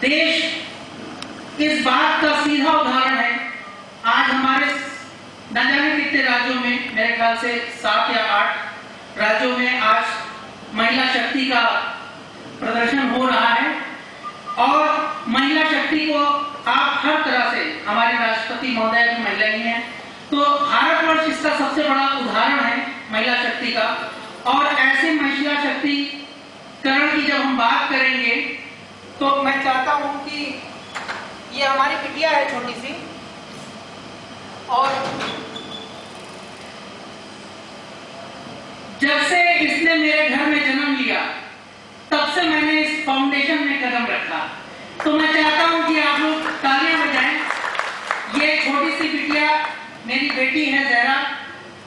देश इस बात का सीधा उदाहरण है। आज हमारे न जाने कितने राज्यों में, मेरे ख्याल से 7 या 8 राज्यों में आज महिला शक्ति का प्रदर्शन हो रहा है और महिला शक्ति को आप हर तरह से, हमारे राष्ट्रपति महोदय भी महिला ही हैं, तो भारतवर्ष इसका सबसे बड़ा उदाहरण है महिला शक्ति का। और ऐसे महिला शक्तिकरण की जब हम बात करेंगे तो मैं चाहता हूं कि ये हमारी बिटिया है छोटी सी, और जब से इसने मेरे घर में जन्म लिया तब से मैंने इस फाउंडेशन में कदम रखा। तो मैं चाहता हूं कि आप लोग तालियां बजाएं। ये छोटी सी बिटिया मेरी बेटी है जहरा,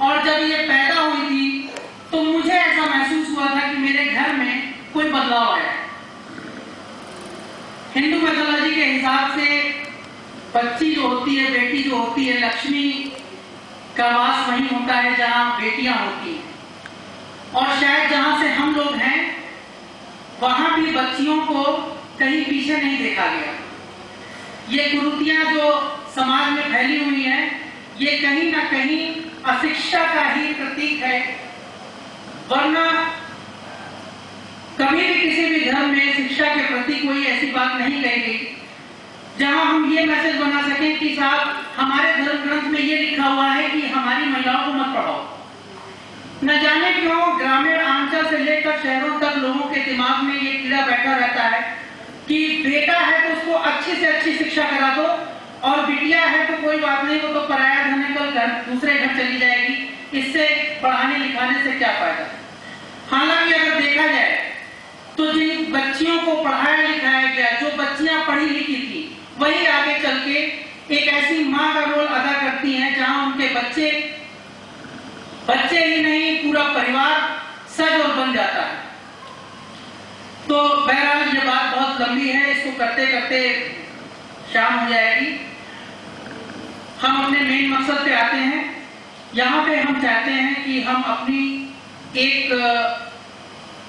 और जब ये पैदा हुई थी तो मुझे ऐसा महसूस हुआ था कि मेरे घर में कोई बदलाव आया। हिंदू मैथोलॉजी के हिसाब से बच्ची जो होती है, बेटी जो होती है, लक्ष्मी का वास वहीं होता है जहां बेटियां होती हैं, और शायद जहां से हम लोग हैं वहां भी बच्चियों को कहीं पीछे नहीं देखा गया। ये कुरीतियां जो समाज में फैली हुई हैं, ये कहीं ना कहीं अशिक्षा का ही प्रतीक है। वरना कभी भी किसी भी धर्म में शिक्षा के प्रति कोई ऐसी बात नहीं कही गई जहां हम ये मैसेज बना सकें कि साहब हमारे धर्म ग्रंथ में ये लिखा हुआ है कि हमारी महिलाओं को मत पढ़ाओ। न जाने क्यों ग्रामीण अंचल से लेकर शहरों तक लोगों के दिमाग में ये कीड़ा बैठा रहता है कि बेटा है तो उसको अच्छी से अच्छी शिक्षा करा दो, और बिटिया है तो कोई बात नहीं, वो तो पराया धन निकल कर दूसरे घर चली जाएगी, इससे पढ़ाने लिखाने से क्या फायदा। हालांकि अगर देखा जाए तो जिन बच्चियों को पढ़ाया लिखाया गया, जो बच्चियां पढ़ी लिखी थी, वही आगे चल के एक ऐसी मां का रोल अदा करती हैं जहां उनके बच्चे ही नहीं, पूरा परिवार सज और बन जाता है। तो बहरहाल ये बात बहुत लंबी है, इसको करते करते शाम हो जाएगी। हम अपने मेन मकसद पे आते हैं। यहाँ पे हम चाहते हैं कि हम अपनी एक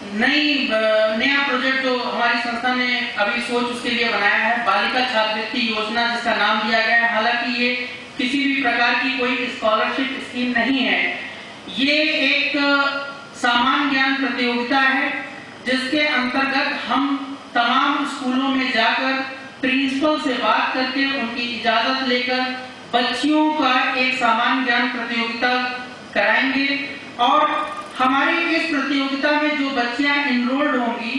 नया प्रोजेक्ट जो हमारी संस्था ने अभी सोच उसके लिए बनाया है, बालिका छात्रवृत्ति योजना, जिसका नाम दिया गया है। हालांकि ये किसी भी प्रकार की कोई स्कॉलरशिप स्कीम नहीं है, ये एक सामान्य ज्ञान प्रतियोगिता है जिसके अंतर्गत हम तमाम स्कूलों में जाकर प्रिंसिपल से बात करके उनकी इजाजत लेकर बच्चियों का एक सामान्य ज्ञान प्रतियोगिता कराएंगे। और हमारी इस प्रतियोगिता में जो बच्चियां इनरोल्ड होंगी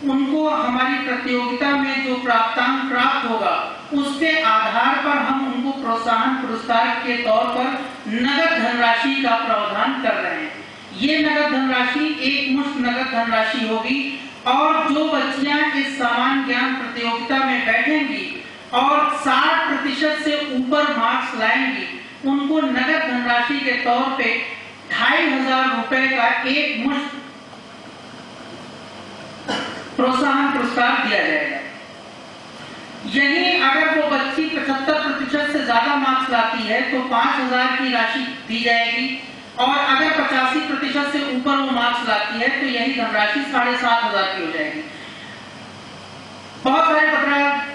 उनको हमारी प्रतियोगिता में जो प्राप्तांक प्राप्त होगा उसके आधार पर हम उनको प्रोत्साहन पुरस्कार के तौर पर नगद धनराशि का प्रावधान कर रहे हैं। ये नगद धनराशि एक मुश्त नगद धनराशि होगी, और जो बच्चियां इस सामान्य ज्ञान प्रतियोगिता में बैठेंगी और 60% से ऊपर मार्क्स लाएंगी, उनको नगद धनराशि के तौर पे 2500 रुपए का एक मुश्त प्रोत्साहन पुरस्कार दिया जाएगा। यही अगर वो बच्ची 75% से ज्यादा मार्क्स लाती है तो 5000 की राशि दी जाएगी, और अगर 85% से ऊपर वो मार्क्स लाती है तो यही धनराशि 7500 की हो जाएगी। बहुत सारे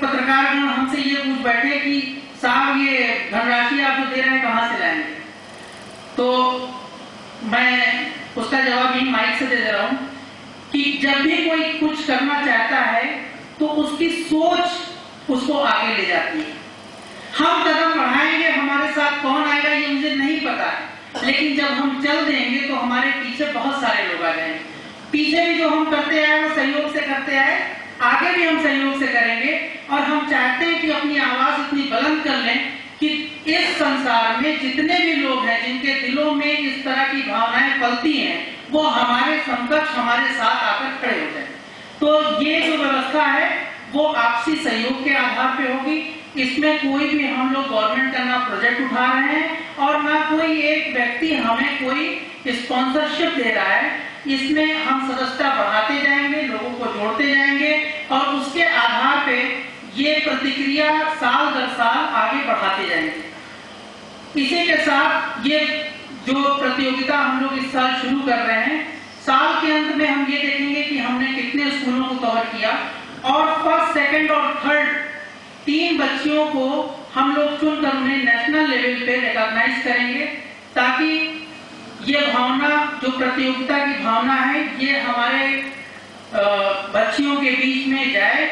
पत्रकार हमसे ये पूछ बैठे कि साहब ये धनराशि आप जो दे रहे हैं कहां से लाएंगे, तो मैं उसका जवाब यही माइक से दे रहा हूं कि जब भी कोई कुछ करना चाहता है तो उसकी सोच उसको आगे ले जाती है। हम कदम बढ़ाएंगे, हमारे साथ कौन आएगा ये मुझे नहीं पता है, लेकिन जब हम चल देंगे तो हमारे पीछे बहुत सारे लोग आ जाएंगे। पीछे भी जो हम करते आए वो सहयोग से करते आए, आगे भी हम सहयोग से करेंगे, और हम चाहते हैं कि अपनी आवाज इतनी बुलंद कर लें कि इस संसार में जितने भी लोग हैं जिनके दिलों में इस तरह की भावनाएं पलती हैं, वो हमारे समकक्ष हमारे साथ आकर खड़े हो जाए। तो ये जो व्यवस्था है वो आपसी सहयोग के आधार पे होगी। इसमें कोई भी हम लोग गवर्नमेंट का ना प्रोजेक्ट उठा रहे हैं और ना कोई एक व्यक्ति हमें कोई स्पॉन्सरशिप दे रहा है। इसमें हम सदस्यता बढ़ाते जाएंगे, लोगों को जोड़ते जाएंगे, और उसके आधार पे ये प्रतिक्रिया साल दर साल आगे बढ़ाते जाएंगे। इसी के साथ ये जो प्रतियोगिता हम लोग इस साल शुरू कर रहे हैं, साल के अंत में हम ये देखेंगे कि हमने कितने स्कूलों को कवर किया, और फर्स्ट, सेकंड और थर्ड 3 बच्चियों को हम लोग चुनकर उन्हें नेशनल लेवल पे रिकॉग्नाइज करेंगे, ताकि ये भावना, जो प्रतियोगिता की भावना है, ये हमारे बच्चियों के बीच में जाए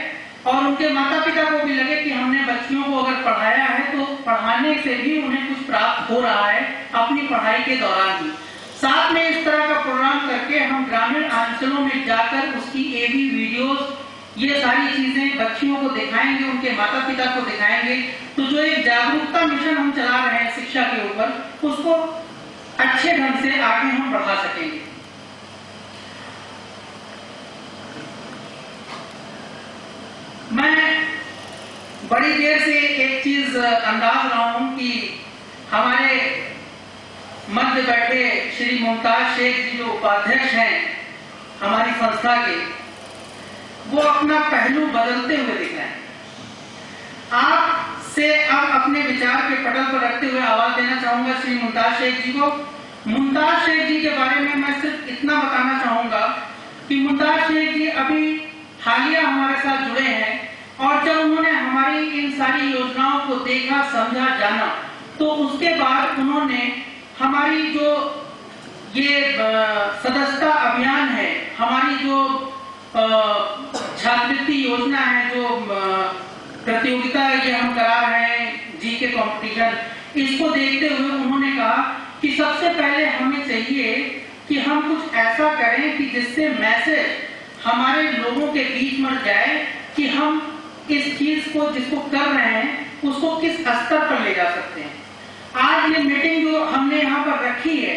और उनके माता पिता को भी लगे कि हमने बच्चियों को अगर पढ़ाया है तो पढ़ाने से भी उन्हें कुछ प्राप्त हो रहा है अपनी पढ़ाई के दौरान ही। साथ में इस तरह का प्रोग्राम करके हम ग्रामीण अंचलों में जाकर उसकी एवी वीडियोस, ये सारी चीजें बच्चियों को दिखाएंगे, उनके माता पिता को दिखाएंगे। तो जो एक जागरूकता मिशन हम चला रहे हैं शिक्षा के ऊपर, उसको अच्छे ढंग से आगे हम बढ़ा सकेंगे। मैं बड़ी देर से एक चीज अंदाज रहा हूं कि हमारे मध्य बैठे श्री मुमताज शेख जी, जो उपाध्यक्ष हैं हमारी संस्था के, वो अपना पहलू बदलते हुए दिख रहे हैं। आपसे अब अपने विचार के पटल पर रखते हुए आवाज देना चाहूंगा श्री मुमताज शेख जी को। मुमताज शेख जी के बारे में मैं सिर्फ इतना बताना चाहूंगा कि मुमताज शेख जी अभी हालिया हमारे साथ जुड़े हैं, और जब उन्होंने हमारी इन सारी योजनाओं को देखा, समझा, जाना, तो उसके बाद उन्होंने हमारी जो ये सदस्यता अभियान है, हमारी जो छात्रवृत्ति योजना है, जो प्रतियोगिता ये हम करा रहे हैं जीके कंपटीशन, इसको देखते हुए उन्होंने कहा कि सबसे पहले हमें चाहिए कि हम कुछ ऐसा करें कि जिससे मैसेज हमारे लोगों के बीच में जाए कि हम इस चीज को, जिसको कर रहे हैं, उसको किस स्तर पर ले जा सकते हैं। आज ये मीटिंग जो हमने यहाँ पर रखी है,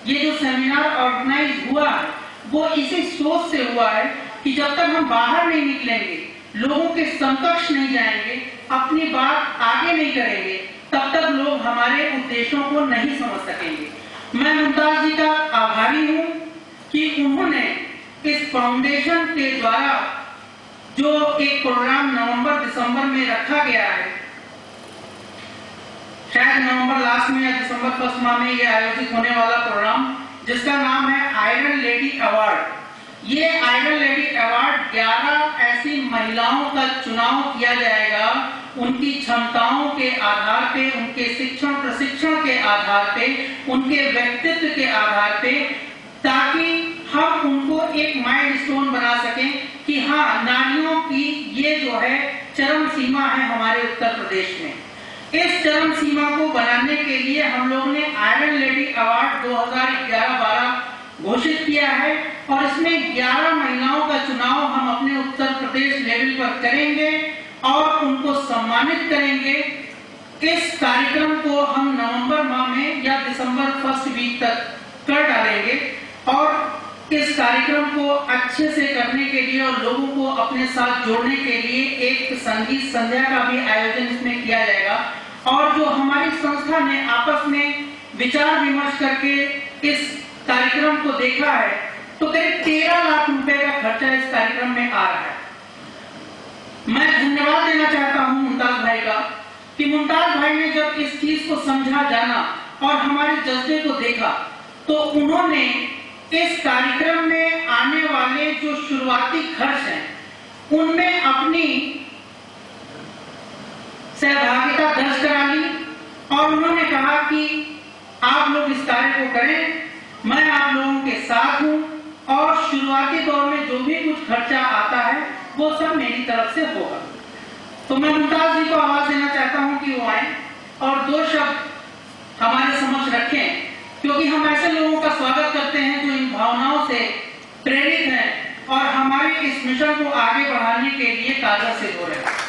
ये जो सेमिनार ऑर्गेनाइज हुआ है, वो इसी सोच से हुआ है कि जब तक हम बाहर नहीं निकलेंगे, लोगों के समकक्ष नहीं जाएंगे, अपनी बात आगे नहीं करेंगे, तब तक लोग हमारे उद्देश्यों को नहीं समझ सकेंगे। मैं मुमताज जी का आभारी हूँ कि उन्होंने इस फाउंडेशन के द्वारा जो एक प्रोग्राम नवंबर-दिसंबर में रखा गया है, शायद नवंबर लास्ट में या दिसंबर फर्स्ट माह में ये आयोजित होने वाला प्रोग्राम, जिसका नाम है आयरन लेडी अवार्ड। ये आयरन लेडी अवार्ड 11 ऐसी महिलाओं का चुनाव किया जाएगा, उनकी क्षमताओं के आधार पे, उनके शिक्षण प्रशिक्षण के आधार पे, उनके व्यक्तित्व के आधार पे, ताकि हम उनको एक माइलस्टोन बना सकें कि हाँ, नारियों की ये जो है चरम सीमा है हमारे उत्तर प्रदेश में। इस चरम सीमा को बनाने के लिए हम लोग ने आयरन लेडी अवार्ड 2011-12 घोषित किया है, और इसमें 11 महिलाओं का चुनाव हम अपने उत्तर प्रदेश लेवल पर करेंगे और उनको सम्मानित करेंगे। इस कार्यक्रम को हम नवंबर माह में या दिसंबर फर्स्ट वीक तक कर डालेंगे, और इस कार्यक्रम को अच्छे से करने के लिए और लोगों को अपने साथ जोड़ने के लिए एक संगीत संध्या का भी आयोजन इसमें किया जाएगा। और जो हमारी संस्था ने आपस में विचार विमर्श करके इस कार्यक्रम को देखा है, तो करीब 13 लाख रुपए का खर्चा इस कार्यक्रम में आ रहा है। मैं धन्यवाद देना चाहता हूं मुमताज भाई का कि मुमताज भाई ने जब इस चीज को समझा, जाना और हमारे जज्बे को देखा, तो उन्होंने इस कार्यक्रम में आने वाले जो शुरुआती खर्च हैं, उनमें अपनी सहभागिता दर्ज करा ली, और उन्होंने कहा कि आप लोग इस कार्य को करें, मैं आप लोगों के साथ हूं, और शुरुआती दौर में जो भी कुछ खर्चा आता है वो सब मेरी तरफ से होगा। तो मैं मुमताज जी को आवाज देना चाहता हूं कि वो आए और 2 शब्द हमारे समक्ष रखें, क्योंकि हम ऐसे लोगों का स्वागत करते हैं जो इन भावनाओं से प्रेरित हैं और हमारे इस मिशन को आगे बढ़ाने के लिए कारगर सिद्ध हो रहे हैं।